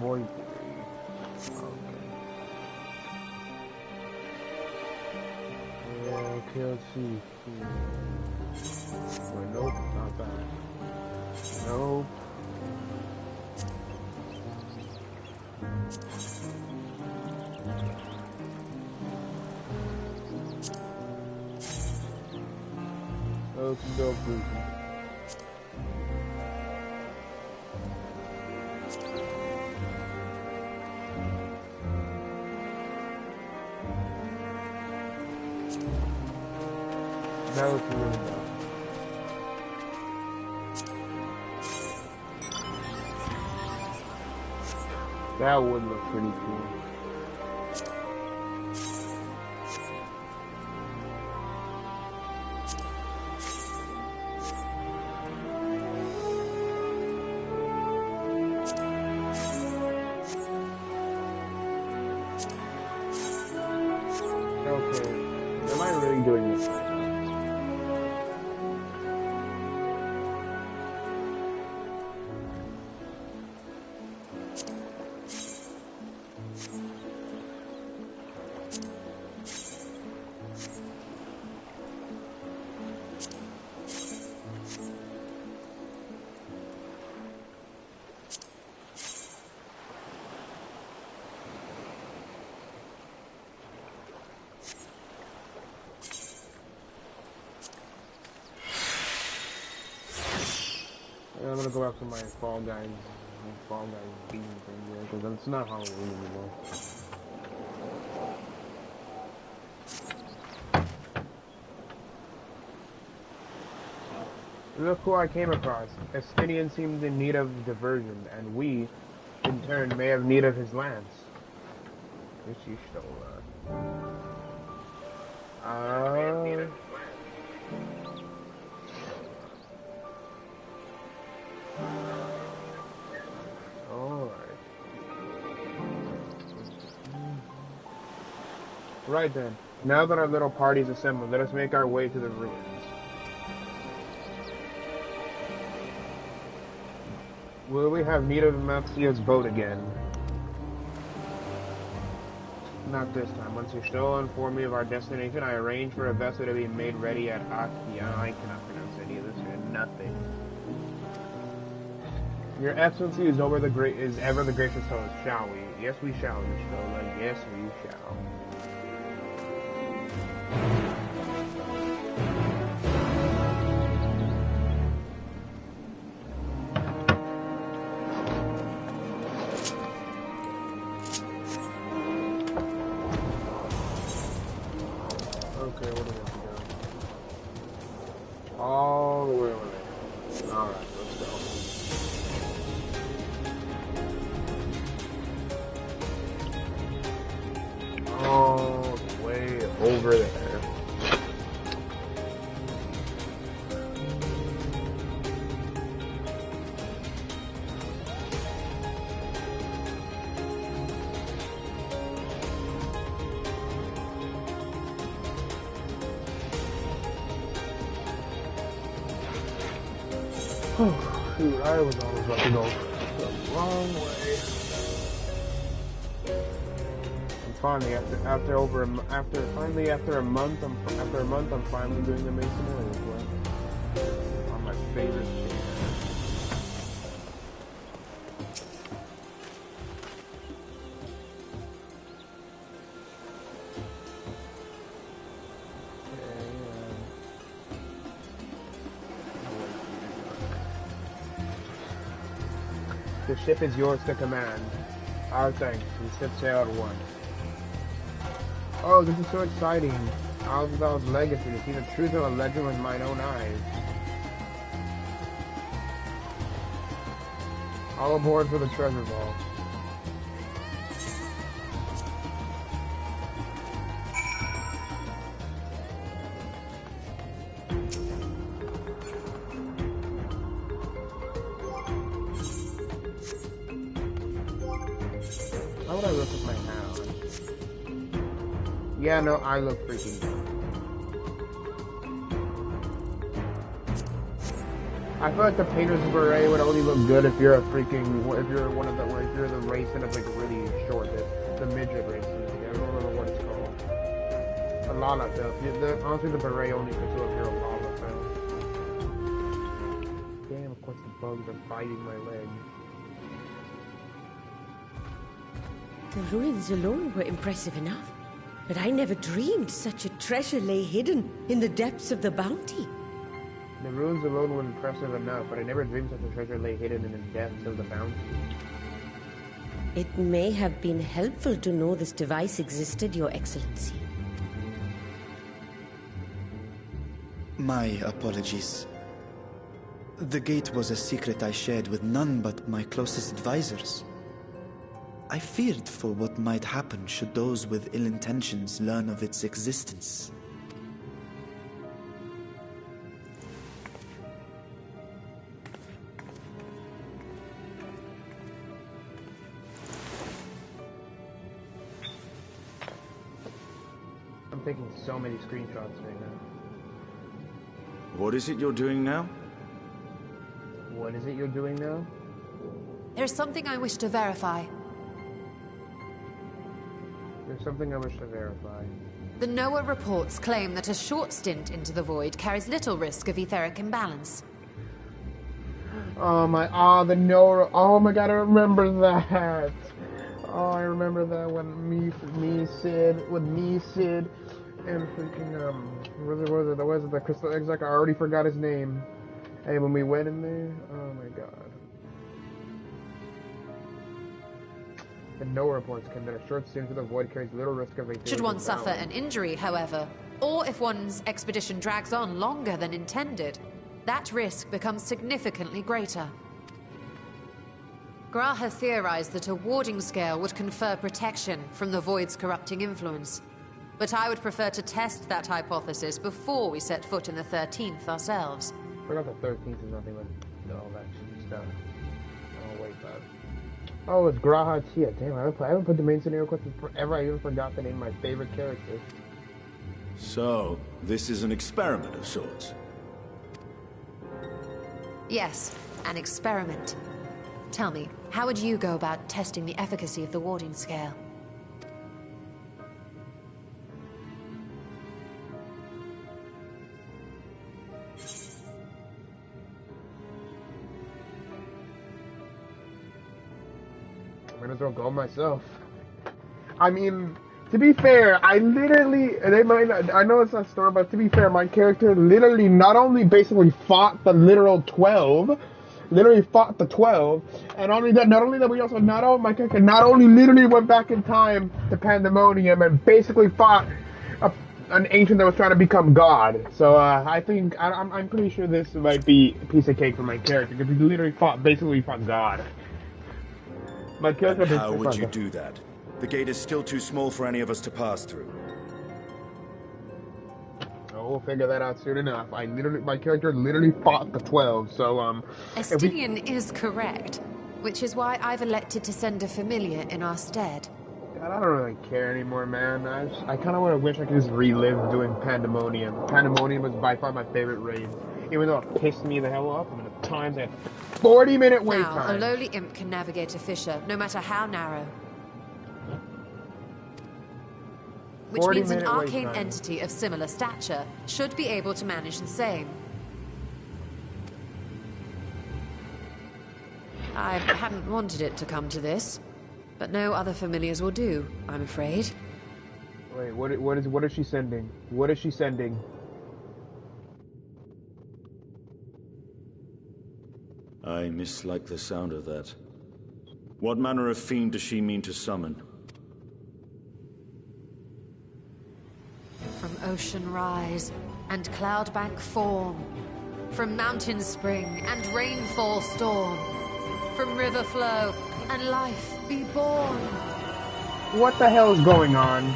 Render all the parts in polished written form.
Void 3. Okay. Yeah, okay, let's see. Wait, nope, not that. Nope. Let's go, Bruce. That looks really good. That would look pretty cool. Okay, am I really doing this right now? I'm gonna go after my Fall Guys beam thing here, because it's not Halloween anymore. Look who I came across. Estinian seems in need of diversion, and we, in turn, may have need of his lance. Which you stole Right then, now that our little party's assembled, let us make our way to the ruins. Will we have need of Matsia's boat again? Not this time. Once Ishtola informed me of our destination, I arranged for a vessel to be made ready at Akia. I cannot pronounce any of this. Nothing. Your Excellency is ever the gracious host, shall we? Yes, we shall, Ishtola. Yes, we shall. Okay, what do we have to go? All the way over there. Alright, let's go. All the way over there. Oh, shoot, I was always about to go the wrong way. And finally, after a month, I'm finally doing the masonry as well. On my favorite chair. The ship is yours to command. Our thanks. We set sail at once. Oh, this is so exciting. Alvdal's legacy, to see the truth of a legend with mine own eyes. All aboard for the treasure vault. How would I look with my hound? Yeah, no, I look freaking good. I feel like the painter's beret would only look good if you're a freaking, if you're one of the, if you're the racing of like really short, the midget racing. I don't remember what it's called. A Lala though. Honestly, the beret only fits you if you're a Lala though. Damn, of course the bugs are biting my leg. The ruins alone were impressive enough, but I never dreamed such a treasure lay hidden in the depths of the bounty. The ruins alone were impressive enough, but I never dreamed such a treasure lay hidden in the depths of the bounty. It may have been helpful to know this device existed, Your Excellency. My apologies. The gate was a secret I shared with none but my closest advisors. I feared for what might happen should those with ill intentions learn of its existence. I'm taking so many screenshots right now. What is it you're doing now? What is it you're doing now? There's something I wish to verify. There's something I wish to verify. The NOAA reports claim that a short stint into the void carries little risk of etheric imbalance. Oh my, the NOAA, oh my god, I remember that. Oh, I remember that when Sid, and freaking, what was it, the Crystal Exec, I already forgot his name. Hey, when we went in there, oh my god. The NOAA reports claim that a short stint into the void carries little risk of a... Should one suffer an injury, however, or if one's expedition drags on longer than intended, that risk becomes significantly greater. Graha theorized that a warding scale would confer protection from the void's corrupting influence. But I would prefer to test that hypothesis before we set foot in the 13th ourselves. I forgot the 13th is nothing but all that stuff. Oh, wait, bud. Oh, it's Graha Tia. Damn, I haven't put the main scenario quest in forever. I even forgot the name of my favorite character. So, this is an experiment of sorts. Yes, an experiment. Tell me, how would you go about testing the efficacy of the warding scale? I might as well go myself. I mean, to be fair, I literally, they might not, I know it's not a story, but to be fair, my character literally not only basically fought the literal 12, literally fought the 12, and only that, not only that, we also, my character not only literally went back in time to Pandemonium and basically fought an ancient that was trying to become God. So, I think, I'm pretty sure this might be a piece of cake for my character, because he literally basically fought God. My character and how would you do that? The gate is still too small for any of us to pass through. Oh, we'll figure that out soon enough. My character literally fought the 12, so, Estinian is correct, which is why I've elected to send a familiar in our stead. God, I don't really care anymore, man. I kind of wish I could just relive doing Pandemonium. Pandemonium was by far my favorite raid. Even though it pissed me the hell off, and at times I had 40-minute wait now, time. A lowly imp can navigate a fissure, no matter how narrow. Which means an arcane entity of similar stature should be able to manage the same. I hadn't wanted it to come to this, but no other familiars will do, I'm afraid. Wait, what is she sending? What is she sending? I mislike the sound of that. What manner of fiend does she mean to summon? From ocean rise and cloudbank form, from mountain spring and rainfall storm, from river flow and life be born. What the hell is going on?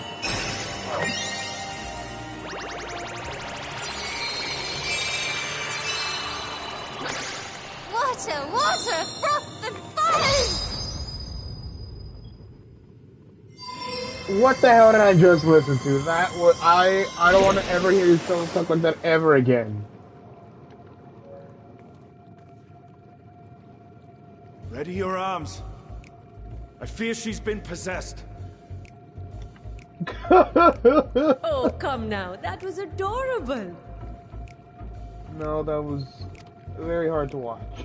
Water, froth and foam! What the hell did I just listen to? That was I don't want to ever hear you say stuff like that ever again. Ready your arms. I fear she's been possessed. Oh, come now. That was adorable. No, that was very hard to watch.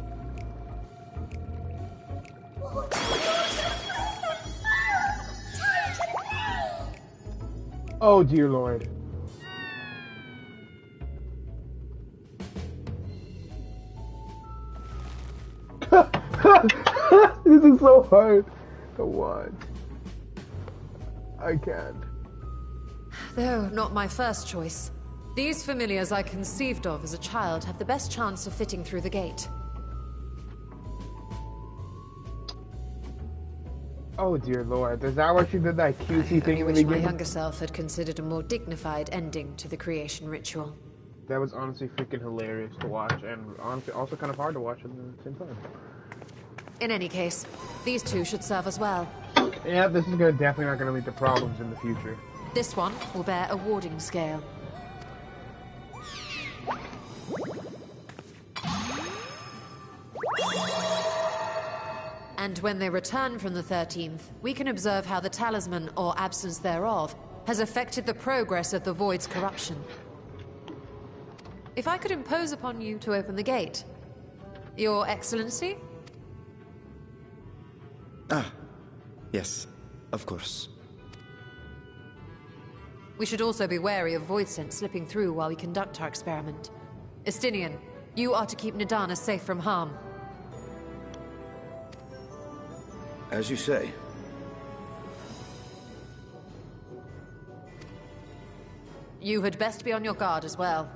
Oh, dear Lord. This is so hard to watch. I can't. Though not my first choice. These familiars I conceived of as a child have the best chance of fitting through the gate. Oh dear Lord, is that what you did, that cutesy thing I in the wish my beginning? younger self had considered a more dignified ending to the creation ritual. That was honestly freaking hilarious to watch, and honestly also kind of hard to watch at the same time. In any case, these two should serve us well. Yeah, this is definitely not gonna lead to problems in the future. This one will bear a warding scale. And when they return from the 13th, we can observe how the talisman, or absence thereof, has affected the progress of the Void's corruption. If I could impose upon you to open the gate. Your Excellency? Ah, yes, of course. We should also be wary of void scent slipping through while we conduct our experiment. Estinian, you are to keep Nadana safe from harm. As you say. You had best be on your guard as well.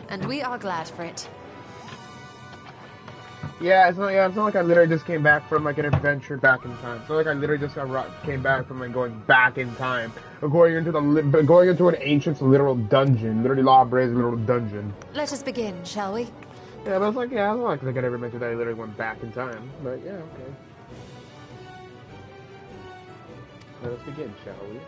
And we are glad for it. Yeah, it's not like I literally just came back from like an adventure back in time. It's not like I literally just came back from like going back in time, or going into an ancient's literal dungeon, literally Law Brave's literal dungeon. Let us begin, shall we? Yeah, but it's like, yeah, it's not like I ever mentioned that I literally went back in time, but yeah, okay. Let us begin, shall we?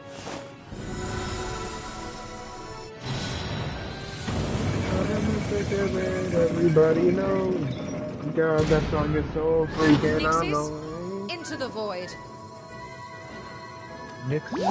Everybody knows. God, that song is so freaking annoying. Into the void. Nixie?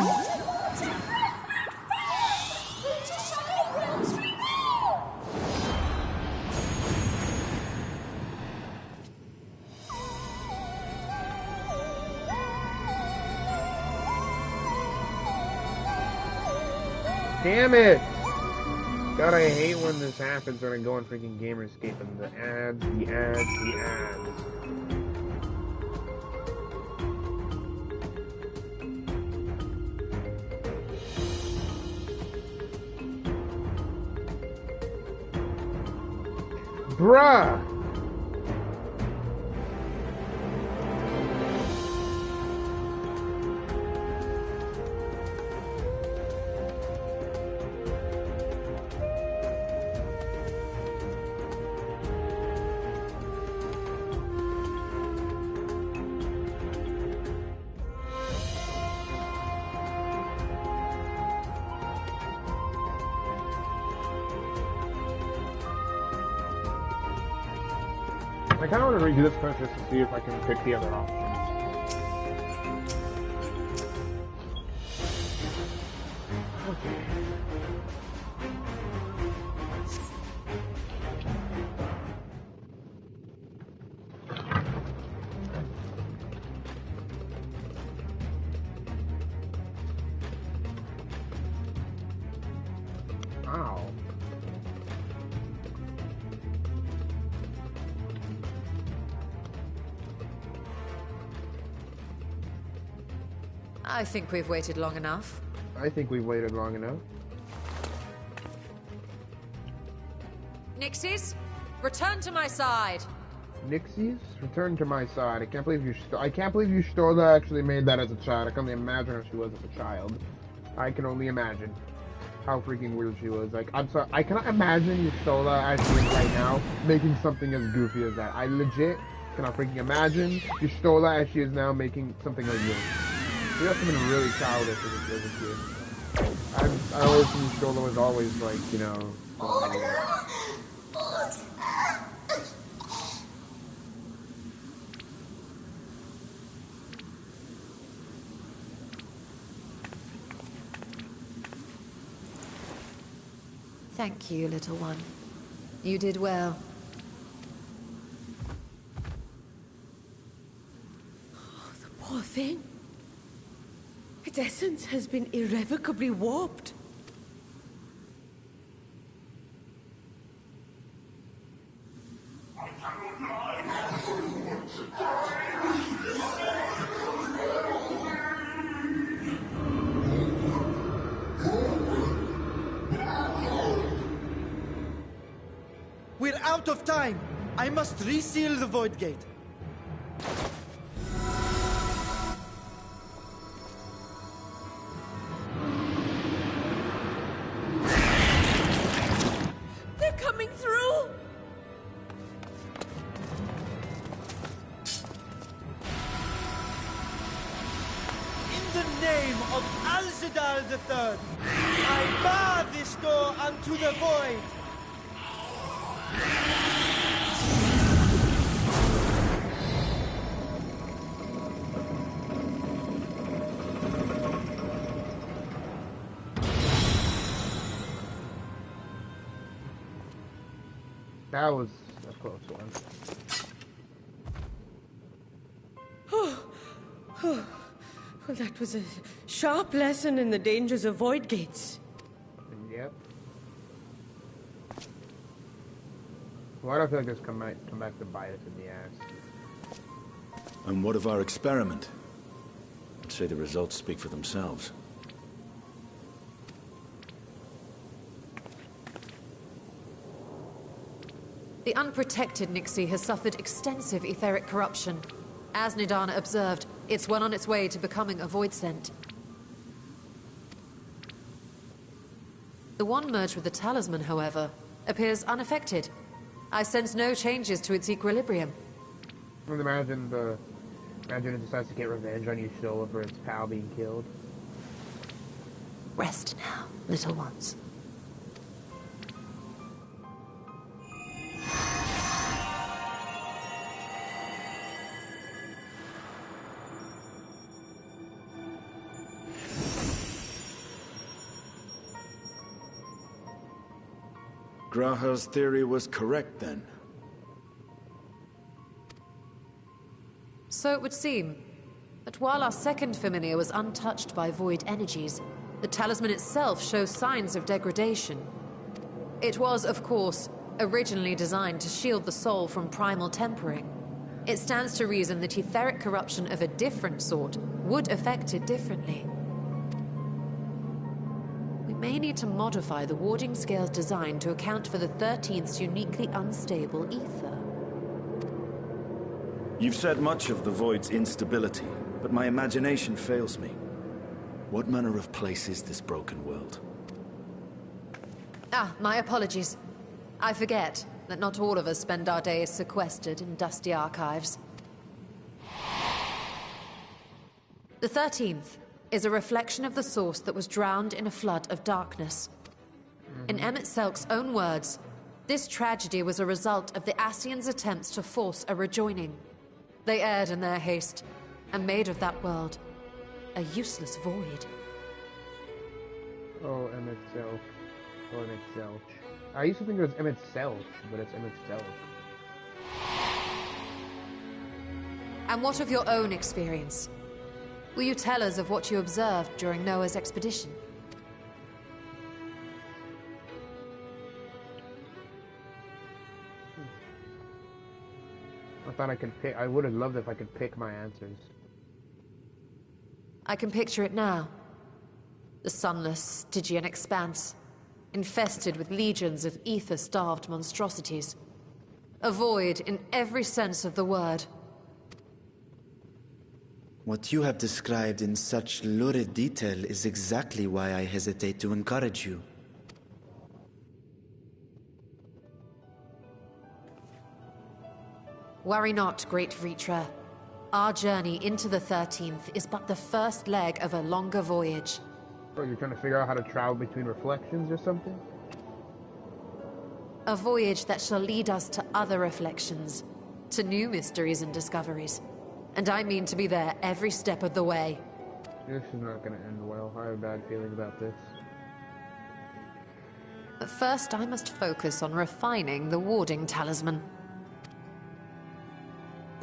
Damn it! God, I hate when this happens when I go on freaking Gamerscape and the ads, the ads, the ads. Bruh! I kind of want to redo this quest just to see if I can pick the other options. Okay. Ow. I think we've waited long enough. I think we've waited long enough. Nixies, return to my side. Nixies, return to my side. I can't believe you Stola actually made that as a child. I can only imagine how she was as a child. I can only imagine how freaking weird she was. Like, I'm sorry, I cannot imagine you Stola as she is right now making something as goofy as that. I legit cannot freaking imagine you Stola as she is now making something like this. He must have been really childish as a kid. I always think Shola was always like, you know. Thank you, little one. You did well. Oh, the poor thing. Its essence has been irrevocably warped. We're out of time! I must reseal the Void Gate. They're coming through! In the name of Alzadal III, I bar this door unto the void! That was a close one. Well, that was a sharp lesson in the dangers of void gates. Yep. Why do I feel like this come back to bite us in the ass? And what of our experiment? I'd say the results speak for themselves. The unprotected Nixie has suffered extensive etheric corruption. As Nidana observed, it's well on its way to becoming a void scent. The one merged with the talisman, however, appears unaffected. I sense no changes to its equilibrium. Imagine it decides to get revenge on you, Shola, for its pal being killed. Rest now, little ones. Graha's theory was correct, then. So it would seem. But while our second familiar was untouched by void energies, the talisman itself shows signs of degradation. It was, of course, originally designed to shield the soul from primal tempering. It stands to reason that etheric corruption of a different sort would affect it differently. We may need to modify the warding scale's design to account for the 13th's uniquely unstable ether. You've said much of the Void's instability, but my imagination fails me. What manner of place is this broken world? Ah, my apologies. I forget that not all of us spend our days sequestered in dusty archives. The 13th is a reflection of the source that was drowned in a flood of darkness. In Emmett Selk's own words, this tragedy was a result of the Ascians' attempts to force a rejoining. They erred in their haste, and made of that world a useless void. Oh, Emmett Selk. Or Emmett Selch. I used to think it was Emmett Selch, but it's Emmett Selk. And what of your own experience? Will you tell us of what you observed during Noah's expedition? I thought I could pick. I would have loved if I could pick my answers. I can picture it now. The sunless, Stygian expanse, infested with legions of ether-starved monstrosities. A void in every sense of the word. What you have described in such lurid detail is exactly why I hesitate to encourage you. Worry not, great Vritra. Our journey into the 13th is but the first leg of a longer voyage. Bro, you're trying to figure out how to travel between reflections or something? A voyage that shall lead us to other reflections, to new mysteries and discoveries. And I mean to be there every step of the way. This is not going to end well. I have a bad feeling about this. But first, I must focus on refining the warding talisman.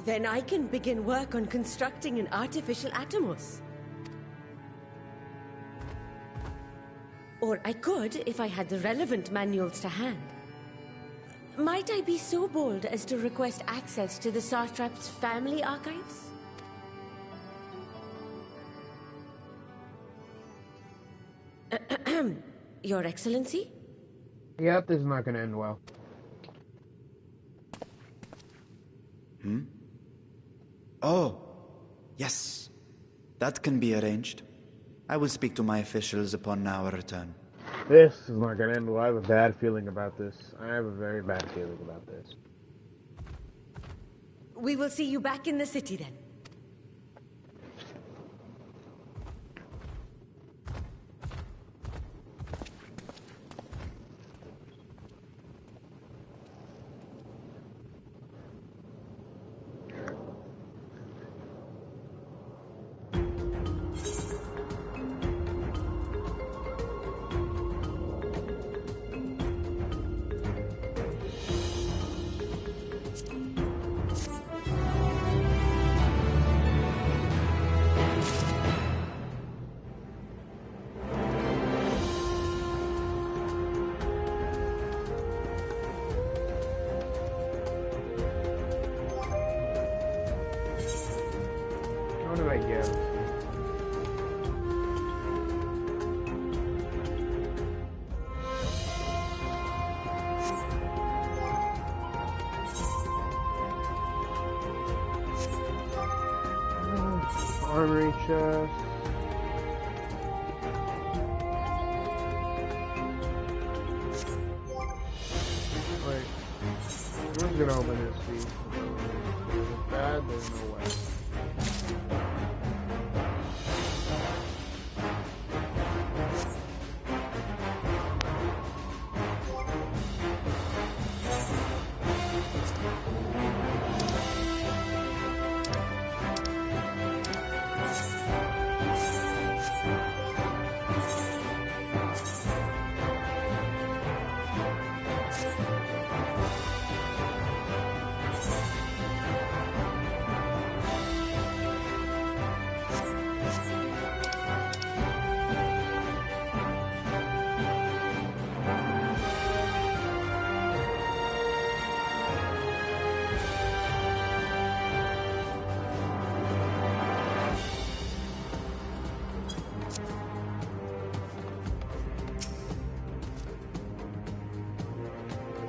Then I can begin work on constructing an artificial Atomos. Or I could, if I had the relevant manuals to hand. Might I be so bold as to request access to the Satrap's family archives? Your Excellency? Yep, this is not going to end well. Oh, yes. That can be arranged. I will speak to my officials upon our return. This is not going to end well. I have a bad feeling about this. I have a very bad feeling about this. We will see you back in the city then. What did I get? Armory chest. Wait. Who's gonna open this seat? Bad, there's no way.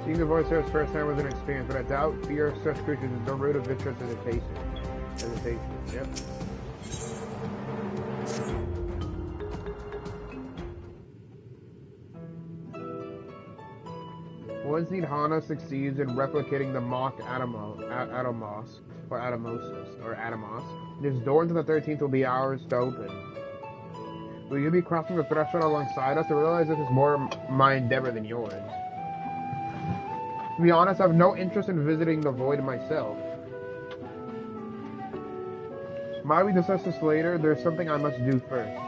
Seeing the voice here first time was an experience, but I doubt fear of such creatures is the root of Vitra's hesitation. Yep. Once Nidhana succeeds in replicating the mock Atomos, this door into the 13th will be ours to open. Will you be crossing the threshold alongside us? I realize this is more my endeavor than yours. To be honest, I have no interest in visiting the void myself. Might we discuss this later? There's something I must do first.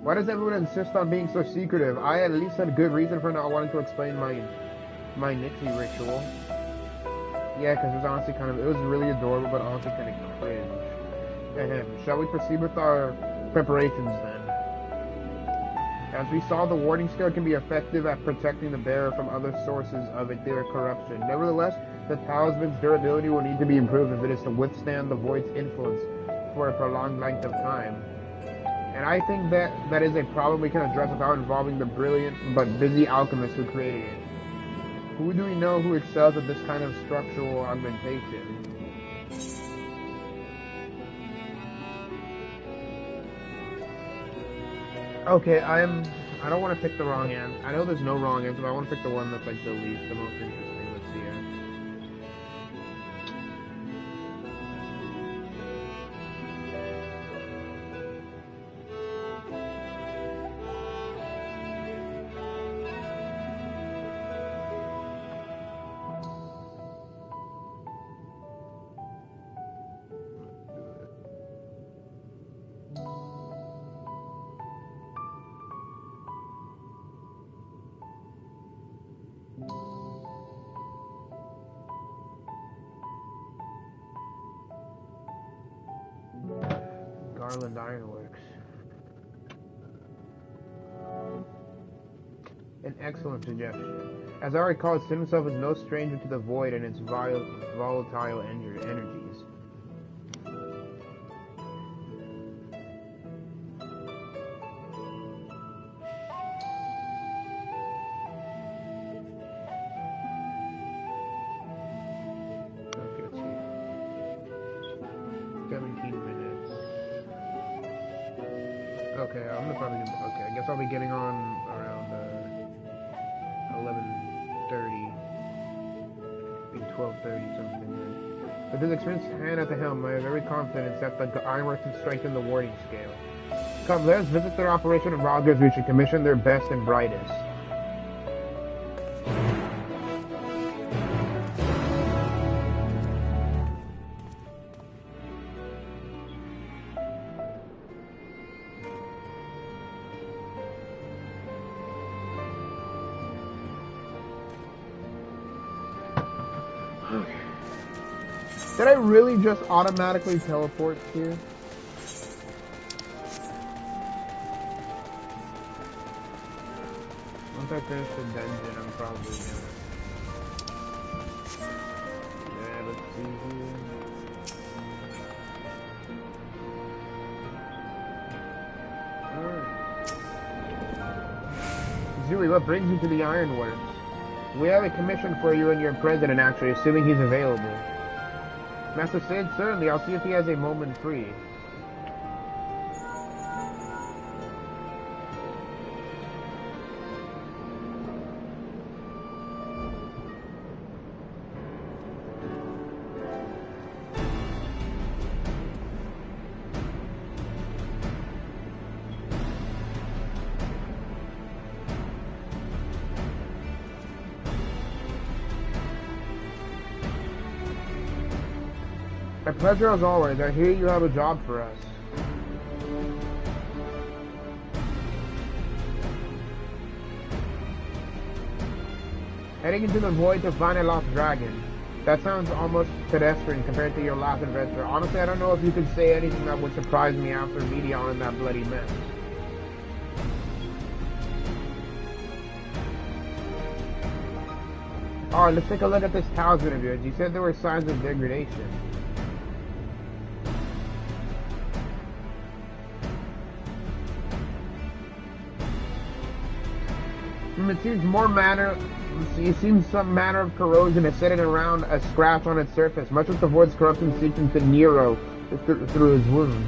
Why does everyone insist on being so secretive? I at least had good reason for not wanting to explain my Nixie ritual. Yeah, because it was honestly it was really adorable, but honestly kind of cringe. Shall we proceed with our preparations then? As we saw, the warding skill can be effective at protecting the bearer from other sources of etheric corruption. Nevertheless, the talisman's durability will need to be improved if it is to withstand the void's influence for a prolonged length of time. And I think that is a problem we can address without involving the brilliant but busy alchemist who created it. Who do we know who excels at this kind of structural augmentation? Okay, I'm I don't want to pick the wrong answer. I know there's no wrong answer, but I want to pick the one that's like the least, the most interesting. Let's see it. Garland Ironworks. An excellent suggestion. As I recall, Sin himself is no stranger to the void and its volatile energies. Okay, let's see. 17 minutes. Okay, I'm gonna probably. Okay, I guess I'll be getting on around 11:30, maybe 12:30 something. With his experienced hand at the helm, I am very confident that the Ironworks can strengthen the warding scale. Come, let us visit their operation in Rogers. We should commission their best and brightest. Did I really just automatically teleport here? Once I finish the dungeon, I'm probably gonna... Yeah, let's see here. Alright. Zooey, what brings you to the Ironworks? We have a commission for you and your president, actually, assuming he's available. Master Sid, certainly. I'll see if he has a moment free. My pleasure as always. I hear you have a job for us. Heading into the void to find a lost dragon. That sounds almost pedestrian compared to your last adventure. Honestly, I don't know if you could say anything that would surprise me after meeting you in that bloody mess. Alright, let's take a look at this talisman of yours. You said there were signs of degradation. It seems some manner of corrosion is setting around a scratch on its surface. Much of the void's corruption seeps into Nero through his wounds.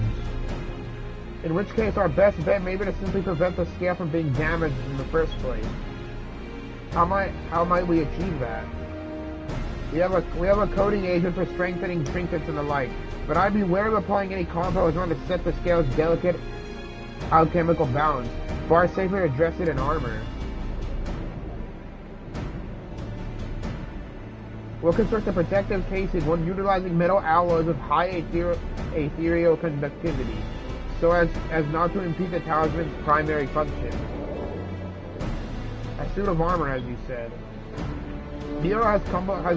In which case, our best bet may be to simply prevent the scale from being damaged in the first place. How might we achieve that? We have a coating agent for strengthening trinkets and the like, but I'd be wary of applying any compounds on to set the scale's delicate alchemical balance. Far safer to dress it in armor. We'll construct a protective casing, one utilizing metal alloys with high ethereal conductivity, so as not to impede the talisman's primary function. A suit of armor, as you said. Nero has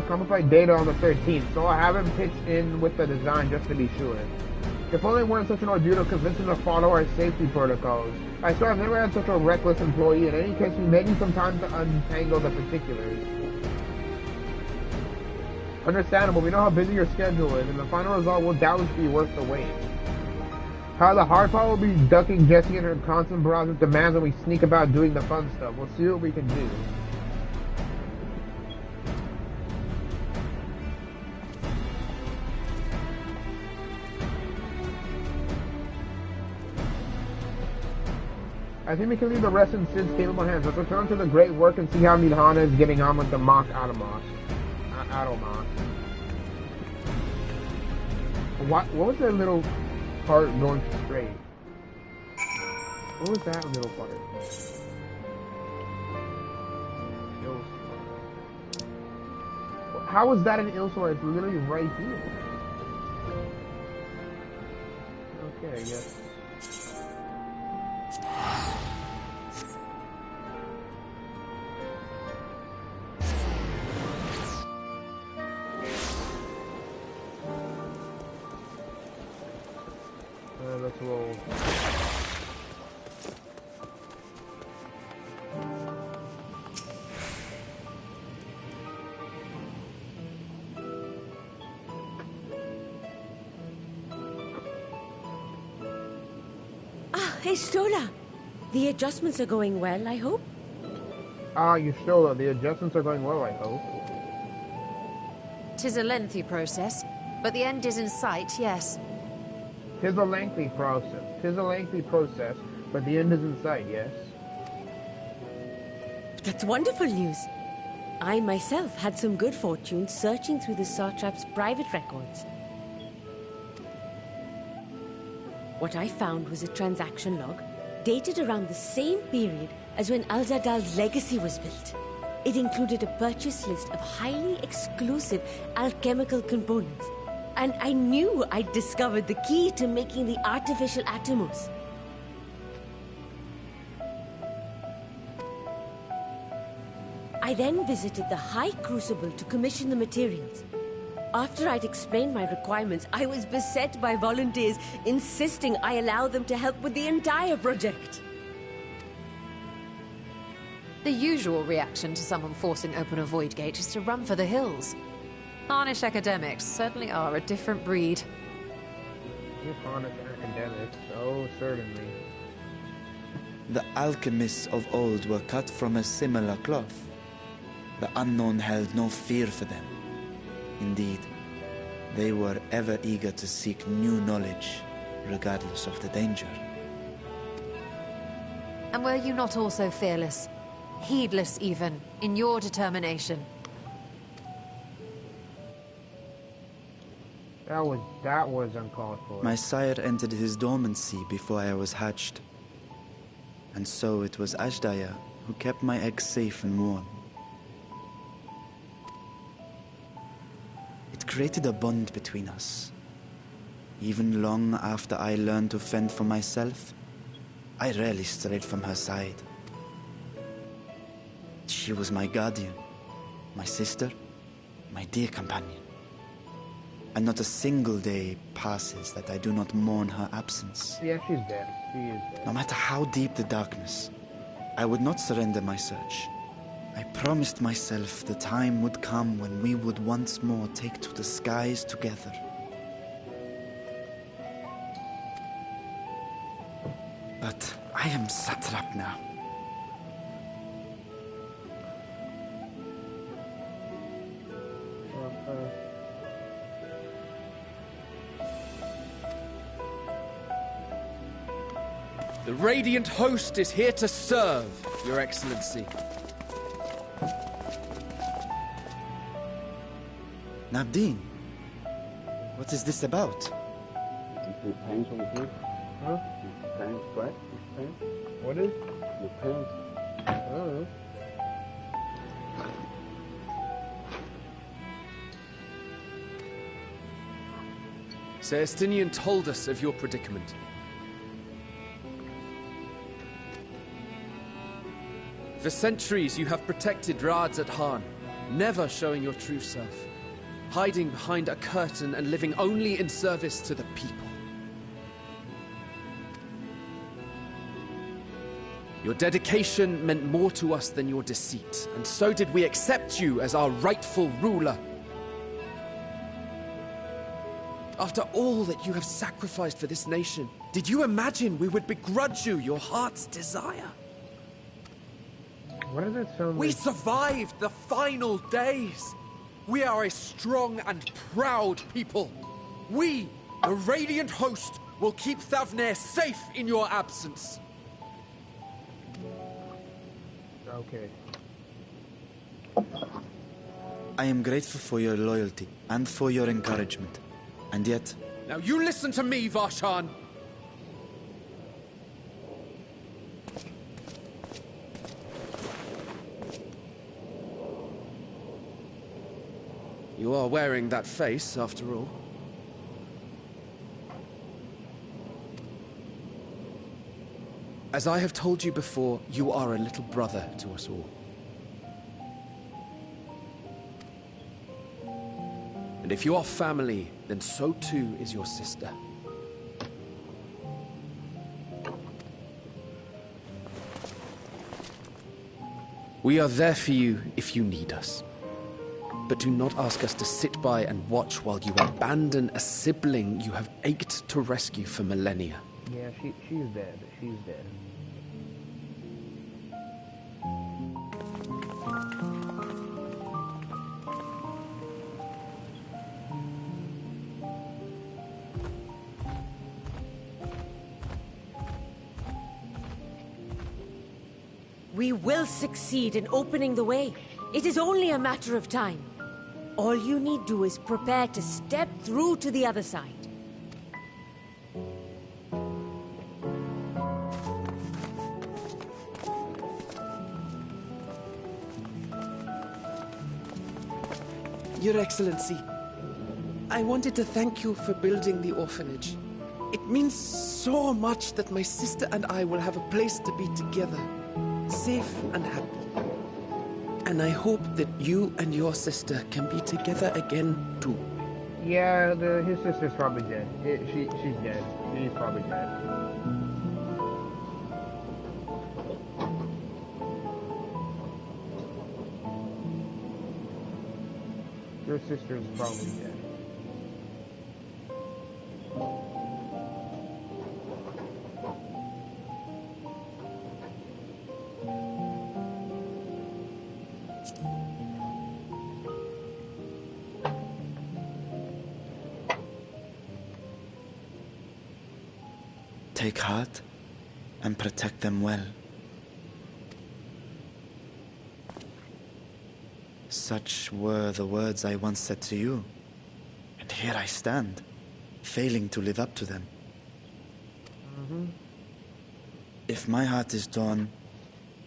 complified data on the 13th, so I'll have him pitch in with the design just to be sure. If only it weren't such an ordeal to convince him to follow our safety protocols. I swear I've never had such a reckless employee. In any case, we may need some time to untangle the particulars. Understandable, we know how busy your schedule is, and the final result will doubtless be worth the wait. How the hard part will be ducking Jessie and her constant barrage of demands when we sneak about doing the fun stuff. We'll see what we can do. I think we can leave the rest in Sid's capable hands. Let's return to the great work and see how Midhana is getting on with the Mach Atomos. Atomos. What was that little part going straight? What was that little part? How is that an Ilsor? It's literally right here. Okay, I guess. Let's roll. Stola, the adjustments are going well, I hope? Stola, the adjustments are going well, I hope. 'Tis a lengthy process, but the end is in sight, yes. 'Tis a lengthy process. 'Tis a lengthy process, but the end is in sight, yes? That's wonderful news. I myself had some good fortune searching through the Satrap's private records. What I found was a transaction log dated around the same period as when Al-Zadal's legacy was built. It included a purchase list of highly exclusive alchemical components, and I knew I'd discovered the key to making the artificial atomos. I then visited the High Crucible to commission the materials. After I'd explained my requirements, I was beset by volunteers insisting I allow them to help with the entire project. The usual reaction to someone forcing open a void gate is to run for the hills. Harnish academics certainly are a different breed. You harness academics, oh certainly. The alchemists of old were cut from a similar cloth. The unknown held no fear for them. Indeed, they were ever eager to seek new knowledge, regardless of the danger. And were you not also fearless, heedless even, in your determination? That was uncalled for. My sire entered his dormancy before I was hatched. And so it was Ashdaya who kept my eggs safe and warm. It created a bond between us. Even long after I learned to fend for myself, I rarely strayed from her side. She was my guardian, my sister, my dear companion. And not a single day passes that I do not mourn her absence. Yeah, she's dead. She is dead. No matter how deep the darkness, I would not surrender my search. I promised myself the time would come when we would once more take to the skies together. But I am satrap now. The Radiant Host is here to serve, Your Excellency. Nabdeen, what is this about? Your pants on the head? Huh? Your pants, right? Your pants? What is? Your pants. I don't know. Celestinian told us of your predicament. For centuries you have protected Rads at Han, never showing your true self, hiding behind a curtain and living only in service to the people. Your dedication meant more to us than your deceit, and so did we accept you as our rightful ruler. After all that you have sacrificed for this nation, did you imagine we would begrudge you your heart's desire? Why does that sound We like... survived the final days. We are a strong and proud people. We, the Radiant Host, will keep Thavnair safe in your absence. Okay. I am grateful for your loyalty and for your encouragement. And yet, Now you listen to me, Varshan! You are wearing that face, after all. As I have told you before, you are a little brother to us all. And if you are family, then so too is your sister. We are there for you if you need us. But do not ask us to sit by and watch while you abandon a sibling you have ached to rescue for millennia. Yeah, she's dead. She's dead. We will succeed in opening the way. It is only a matter of time. All you need do is prepare to step through to the other side. Your Excellency, I wanted to thank you for building the orphanage. It means so much that my sister and I will have a place to be together, safe and happy. And I hope that you and your sister can be together again, too. Yeah, his sister's probably dead. She's dead. She's probably dead. Your sister's probably dead. take heart and protect them well. Such were the words I once said to you, and here I stand, failing to live up to them. If my heart is torn,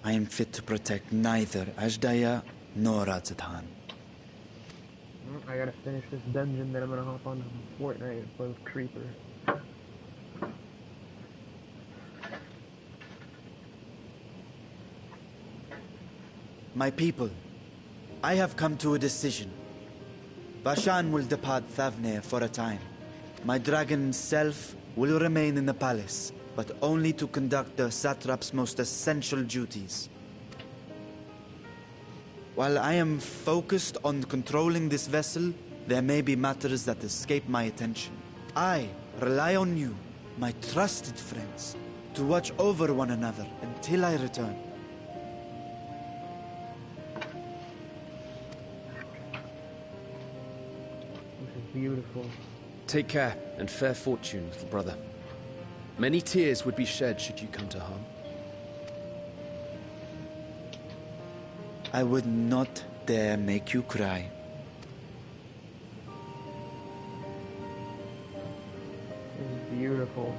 I am fit to protect neither Ajdaya nor Radzathan. I gotta finish this dungeon, then I'm gonna hop on Fortnite and play with Creeper. My people, I have come to a decision. Vashan will depart Thavne for a time. My dragon self will remain in the palace, but only to conduct the satrap's most essential duties. While I am focused on controlling this vessel, there may be matters that escape my attention. I rely on you, my trusted friends, to watch over one another until I return. This is beautiful. Take care and fair fortune, little brother. Many tears would be shed should you come to harm. I would not dare make you cry. This is beautiful.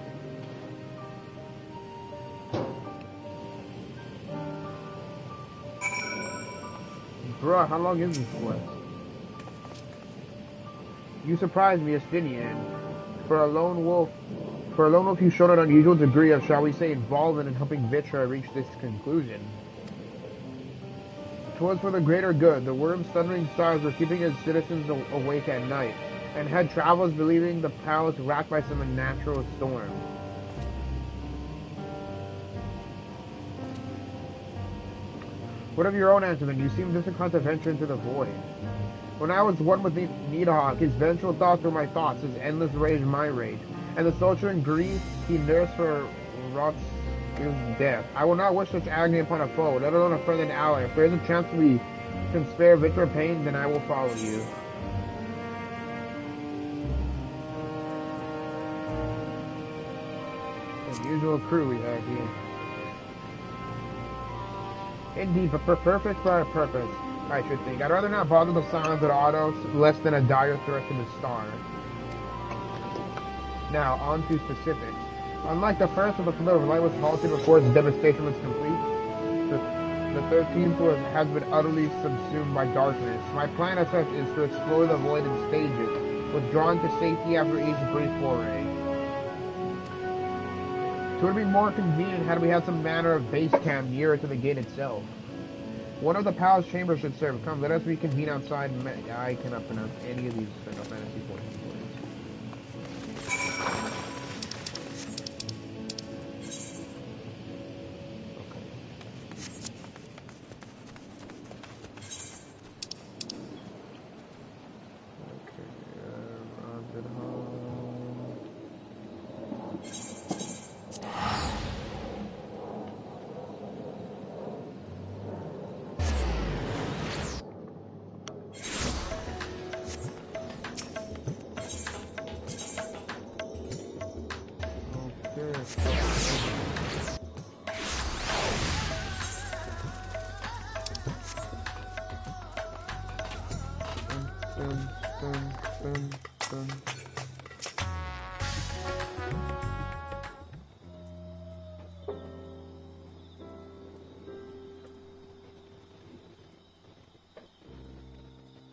Bruh, how long is this quest? You surprised me, Estinian. For a lone wolf, you showed an unusual degree of, shall we say, involvement in helping Vitra reach this conclusion. 'Twas for the greater good. The worm's thundering stars were keeping its citizens awake at night, and had travelers believing the palace racked by some unnatural storm. What of your own answer, then? You seem disinclined to venture into the void. When I was one with Needhawk, his vengeful thoughts were my thoughts, his endless rage my rage, and the sultry grief he nursed for Roth's death. I will not wish such agony upon a foe, let alone a friend and ally. If there is a chance we can spare Victor pain, then I will follow you. Unusual crew we have here. Indeed, but for purpose, I should think. I'd rather not bother the silence with autos, less than a dire threat to the star. Now, on to specifics. Unlike the first, where the flow of light was halted before its devastation was complete, the 13th has been utterly subsumed by darkness. My plan as such is to explore the void in stages, withdrawn to safety after each brief foray. It would be more convenient had we had some manner of base camp nearer to the gate itself. One of the palace chambers should serve. Come, let us reconvene outside. I cannot pronounce any of these Final Fantasy 14 words.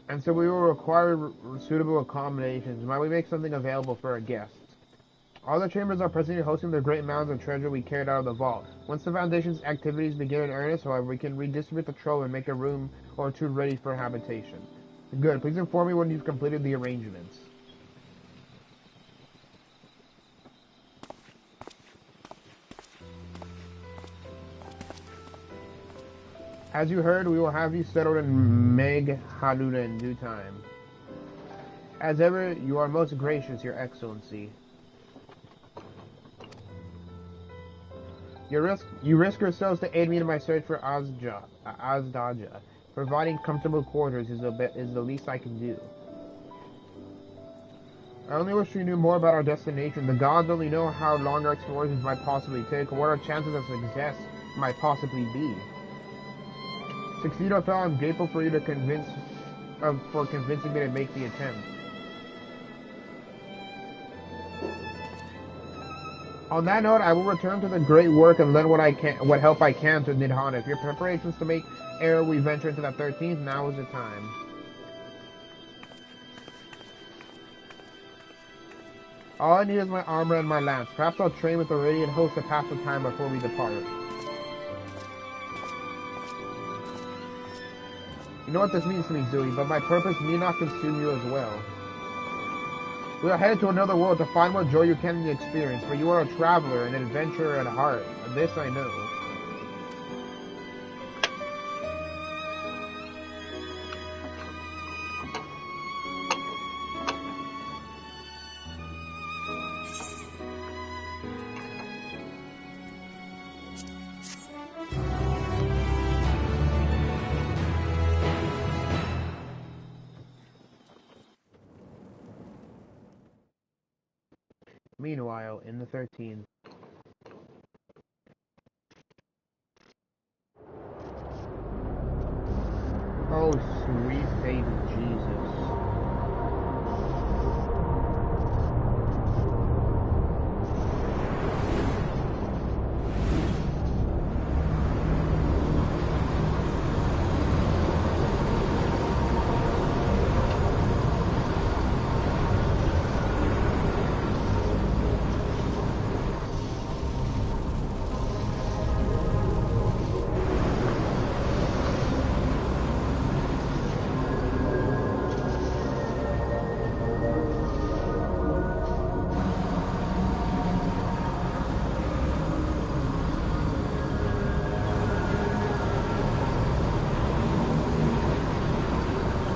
And so we will require suitable accommodations. Might we make something available for our guests? All the chambers are presently hosting the great mounds of treasure we carried out of the vault. Once the Foundation's activities begin in earnest, however, we can redistribute the trove and make a room or two ready for habitation. Good. Please inform me when you've completed the arrangements. As you heard, we will have you settled in Meg Haluna in due time. As ever, you are most gracious, Your Excellency. You risk yourselves to aid me in my search for Azdaja. Providing comfortable quarters is the least I can do. I only wish we knew more about our destination. The gods only know how long our explorations might possibly take, and what our chances of success might possibly be. Succeed or fail, I'm grateful for you to convincing me to make the attempt. On that note, I will return to the great work and lend what help I can to Nidhana. If your preparations to make ere we venture into that 13th, now is the time. All I need is my armor and my lance. Perhaps I'll train with the Radiant Host to pass the time before we depart. You know what this means to me, Zooey, but my purpose need not consume you as well. We are headed to another world to find what joy you can in the experience, for you are a traveler, an adventurer at heart. This I know. Meanwhile, in the 13th. Oh, sweet baby Jesus.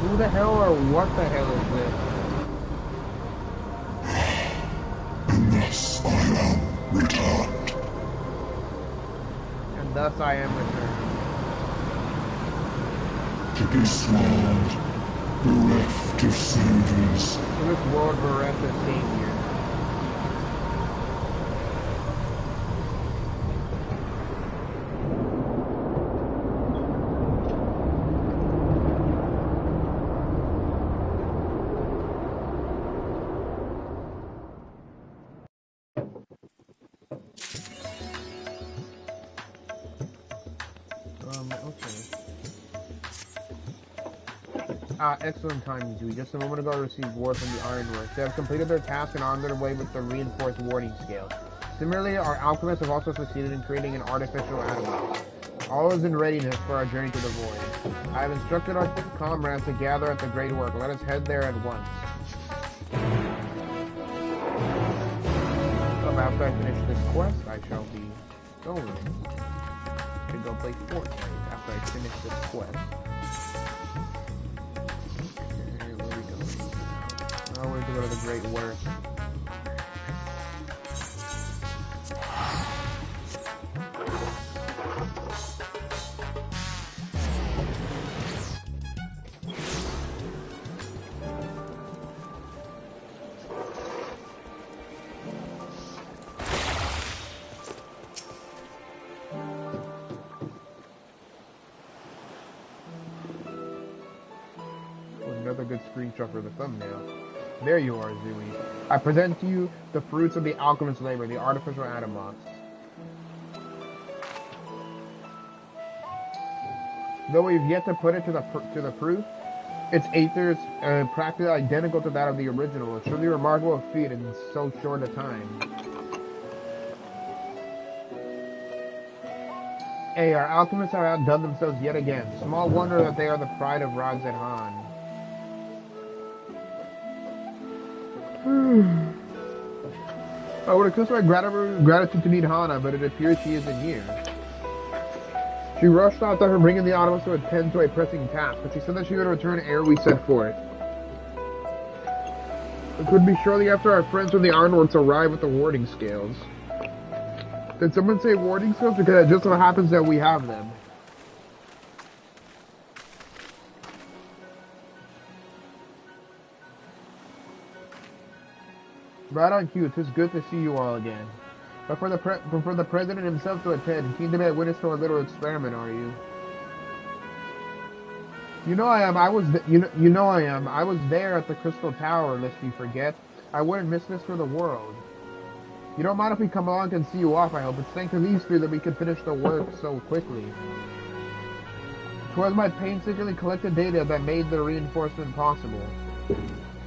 Who the hell or what the hell is this? And thus I am returned. And thus I am returned. To this world, bereft of saviors. To this world bereft of saviors. Okay. Excellent timing, Zui. Just a moment ago, I received word from the Ironworks. They have completed their task and are on their way with the reinforced warding scale. Similarly, our alchemists have also succeeded in creating an artificial atom. All is in readiness for our journey to the void. I have instructed our comrades to gather at the Great Work. Let us head there at once. So after I finish this quest, I shall be going to go play Fortnite after I finish this quest. Okay, where are we going now? Oh, we're going to go to the Great Work. Another good screenshot for the thumbnail. There you are, Zui. I present to you the fruits of the alchemist's labor, the artificial atom box. Though we've yet to put it to the proof, its aether is practically identical to that of the original. It's truly a remarkable feat in so short a time. Hey, our alchemists have outdone themselves yet again. Small wonder that they are the pride of Radzed Han. I would express my gratitude to meet Hana, but it appears she isn't here. She rushed out after bringing the Autobus to attend to a pressing task, but she said that she would return ere we set forth. It could be shortly after our friends from the Ironworks arrive with the warding scales. Did someone say warding scales? Because it just so happens that we have them. Right on cue, 'tis good to see you all again. But for the president himself to attend, keen to be a witness to our little experiment, are you? You know I am. You know I am. I was there at the Crystal Tower, lest you forget. I wouldn't miss this for the world. You don't mind if we come along and see you off, I hope. It's thanks to these three that we could finish the work so quickly. 'Twas my painstakingly collected data that made the reinforcement possible.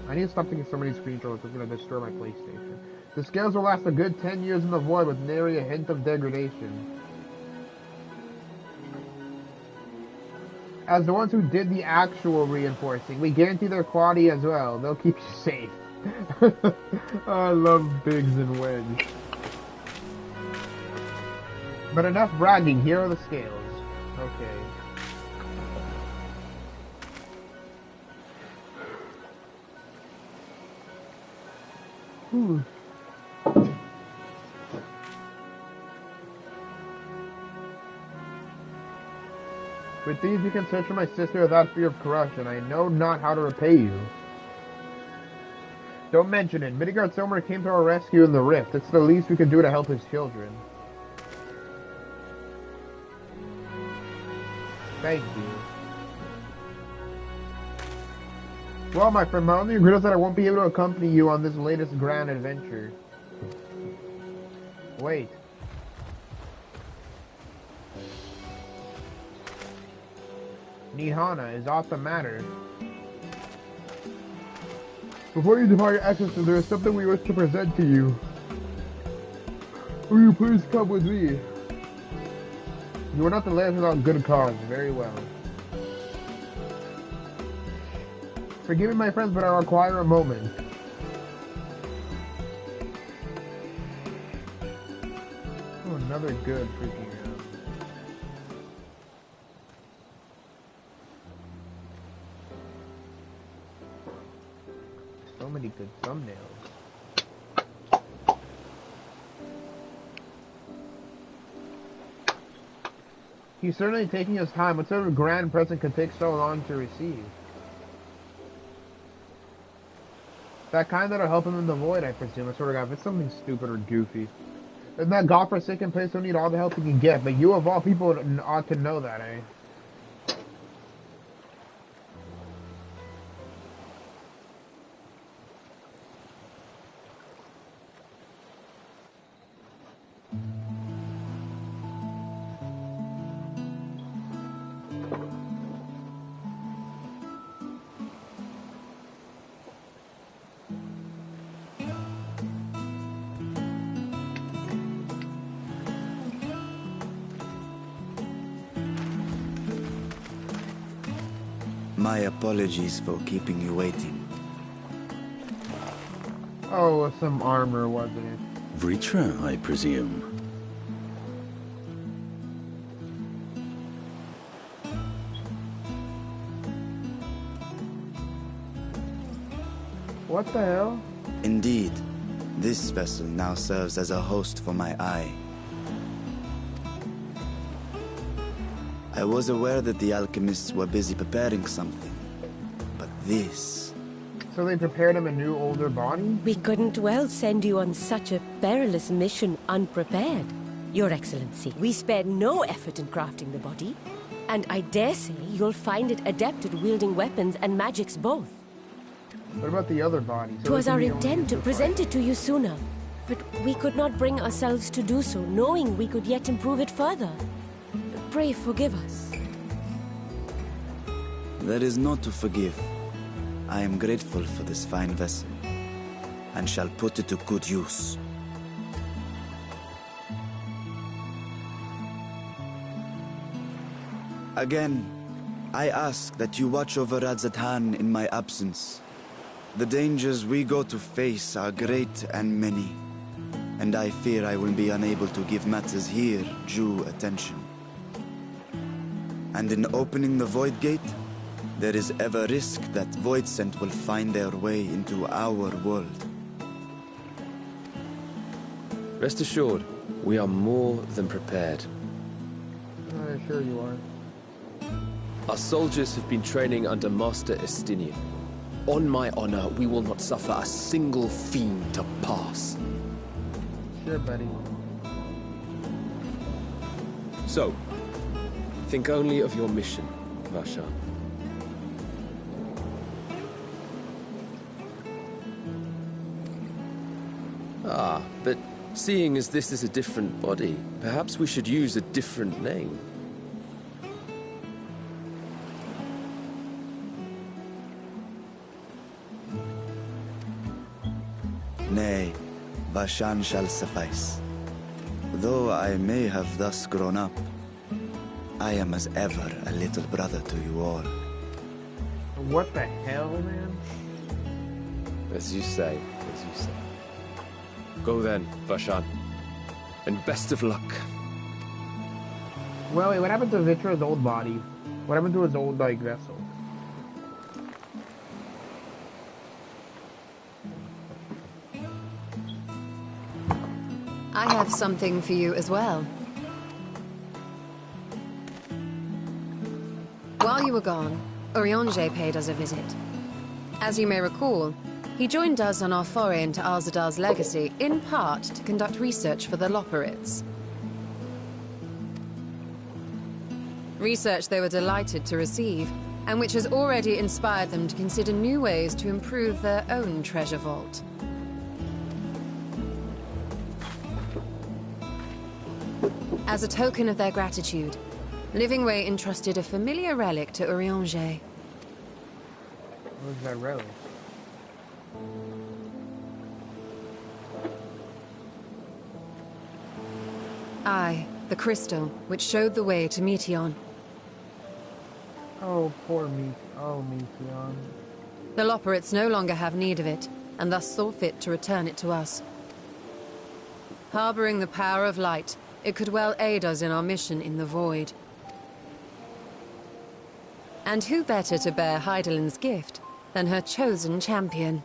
I need to stop taking so many screenshots. It's going to destroy my PlayStation. The scales will last a good 10 years in the void with nary a hint of degradation. As the ones who did the actual reinforcing, we guarantee their quality as well. They'll keep you safe. I love Biggs and Wedge. But enough bragging. Here are the scales. Okay. With these you can search for my sister without fear of corruption. I know not how to repay you. Don't mention it. Midgard Sommer came to our rescue in the rift. It's the least we can do to help his children. Thank you. Well, my friend, my only regret is that I won't be able to accompany you on this latest grand adventure. Wait. Nihana, is aught the matter? Before you depart your Excellency, there is something we wish to present to you. Will you please come with me? You are not the last without good cause. Very well. Forgive me, my friends, but I require a moment. Oh, another good freaking so many good thumbnails. He's certainly taking his time. What sort of grand present could take so long to receive? That kind that'll help him in the void, I presume. I sort of got if it's something stupid or goofy. In that godforsaken place, he'll need all the help he can get, but you of all people ought to know that, eh? My apologies for keeping you waiting. Oh, with some armor, wasn't it? Vritra, I presume. What the hell? Indeed, this vessel now serves as a host for my eye. I was aware that the alchemists were busy preparing something, but this... So they prepared him a new, older body? We couldn't well send you on such a perilous mission unprepared, Your Excellency. We spared no effort in crafting the body, and I dare say you'll find it adept at wielding weapons and magics both. What about the other body? So 'Twas they can our be only intent to used present fight. it to you sooner, but we could not bring ourselves to do so, knowing we could yet improve it further. Pray forgive us. There is naught to forgive. I am grateful for this fine vessel, and shall put it to good use. Again, I ask that you watch over Radzatan in my absence. The dangers we go to face are great and many, and I fear I will be unable to give matters here due attention. And in opening the Void Gate, there is ever risk that Voidsent will find their way into our world. Rest assured, we are more than prepared. Sure you are. Our soldiers have been training under Master Estinian. On my honor, we will not suffer a single fiend to pass. Sure, buddy. So, think only of your mission, Vashan. Ah, but seeing as this is a different body, perhaps we should use a different name. Nay, Vashan shall suffice. Though I may have thus grown up, I am as ever a little brother to you all. What the hell, man? As you say, as you say. Go then, Vashan. And best of luck. Well, wait, what happened to Vitra's old body? What happened to his old, like, vessel? I have something for you as well. While you were gone, Urianger paid us a visit. As you may recall, he joined us on our foray into Alzadal's legacy, in part to conduct research for the Loporrits. Research they were delighted to receive, and which has already inspired them to consider new ways to improve their own treasure vault. As a token of their gratitude, Livingway entrusted a familiar relic to Urianger. What was that relic? Aye, the crystal, which showed the way to Meteon. Oh, poor me. Oh, Meteon. The Loporrits no longer have need of it, and thus saw fit to return it to us. Harboring the power of light, it could well aid us in our mission in the Void. And who better to bear Heidelin's gift than her chosen champion?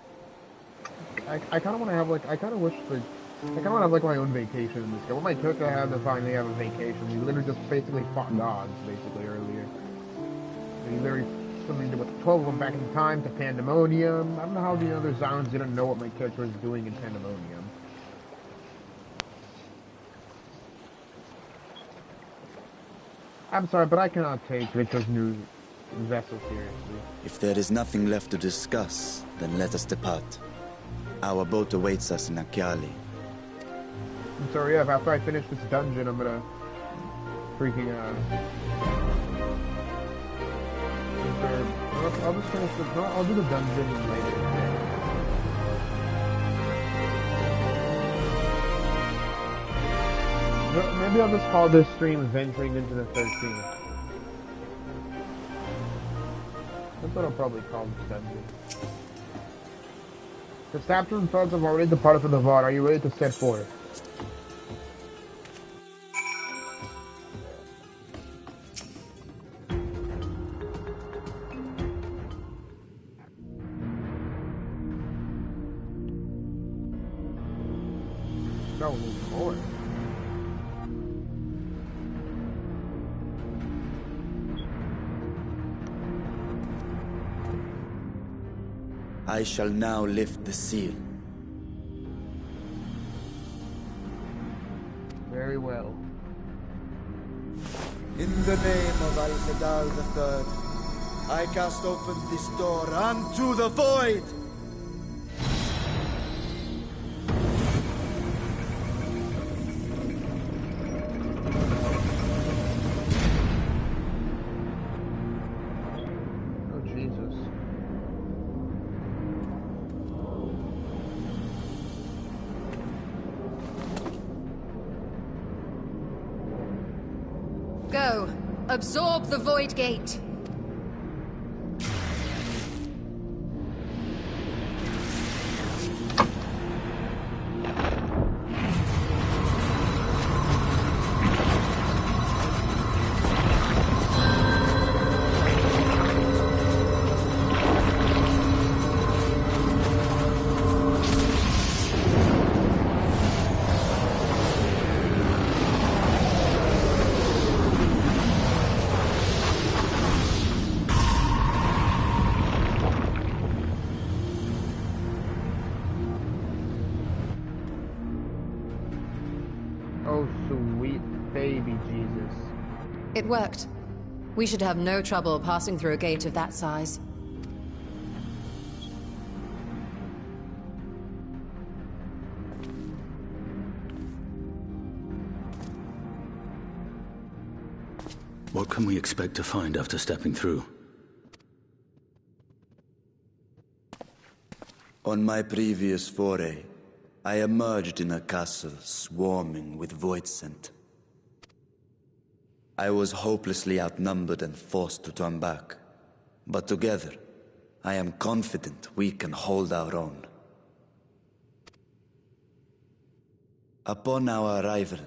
I kind of want to have, like, I kind of wish, like, I kind of want to have, like, my own vacation in this game. What my character had to finally have a vacation. We literally just basically fought gods, basically, earlier. We literally summoned with 12 of them back in time to Pandemonium. I don't know how the other Zounds didn't know what my character was doing in Pandemonium. I'm sorry, but I cannot take Vitra's new vessel seriously. If there is nothing left to discuss, then let us depart. Our boat awaits us in Akyali. I'm sorry, yeah, after I finish this dungeon, I'm gonna freaking, I'll just finish the, no, I'll do the dungeon later. Maybe I'll just call this stream Venturing into the 13th. That's what I'll probably call this dungeon. The Saptor and Thugs have already departed from the vault. Are you ready to set forth? No, more. I shall now lift the seal. Very well. In the name of Al-Sadal III, I cast open this door unto the void! Oh, Jesus. Go. Absorb the Void Gate. Oh, sweet baby Jesus. It worked. We should have no trouble passing through a gate of that size. What can we expect to find after stepping through? On my previous foray, I emerged in a castle swarming with void scent. I was hopelessly outnumbered and forced to turn back. But together, I am confident we can hold our own. Upon our arrival,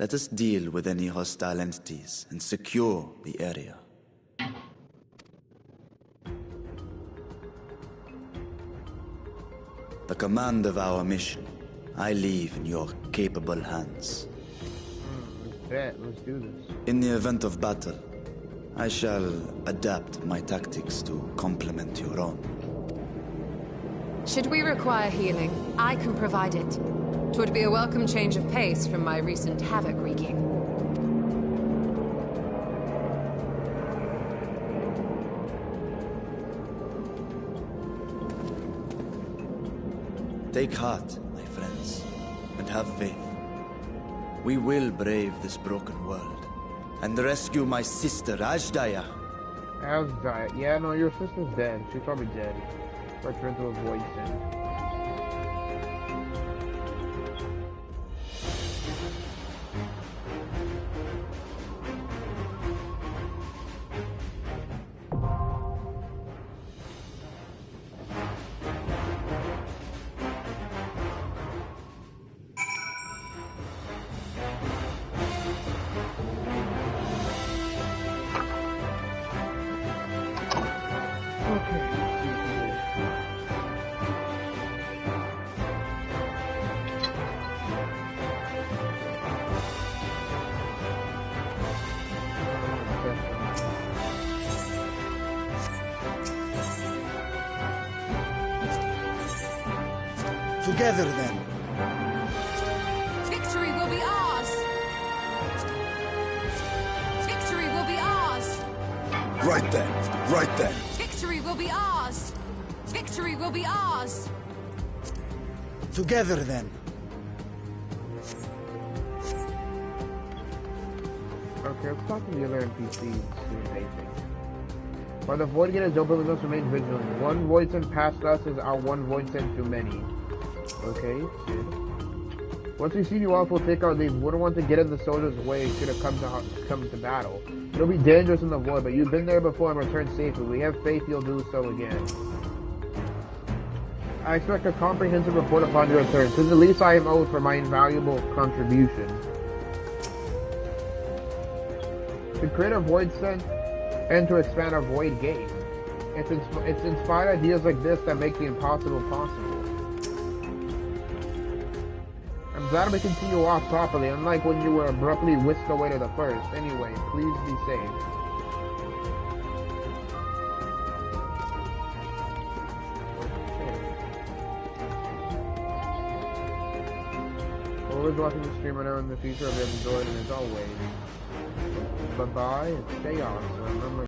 let us deal with any hostile entities and secure the area. The command of our mission, I leave in your capable hands. Let's do this. In the event of battle, I shall adapt my tactics to complement your own. Should we require healing, I can provide it. 'Twould be a welcome change of pace from my recent havoc wreaking. Take heart, my friends, and have faith. We will brave this broken world, and rescue my sister, Ajdaya. Azdaya. Yeah, no, your sister's dead. She's probably dead. Or turned to a void sin. Together, then. Victory will be ours! Victory will be ours! Right then. Right then. Victory will be ours! Victory will be ours! Together, then. Okay, let's talk to the other NPCs. See what they think. While the void gate is open, we must remain vigilant. One void sent past us is our one void sent too many. Okay, good. Once we see you off, we'll take our leave. We wouldn't want to get in the soldiers' way should it come to battle. It'll be dangerous in the void, but you've been there before and returned safely. We have faith you'll do so again. I expect a comprehensive report upon your return. 'Tis the least I am owed for my invaluable contribution. To create a void sense and to expand our void gate. It's inspired ideas like this that make the impossible possible. I'm glad we can see you off properly, unlike when you were abruptly whisked away to the first. Anyway, please be safe. Always watching the stream right now in the future. I've enjoyed it as always. Bye-bye and stay awesome. Remember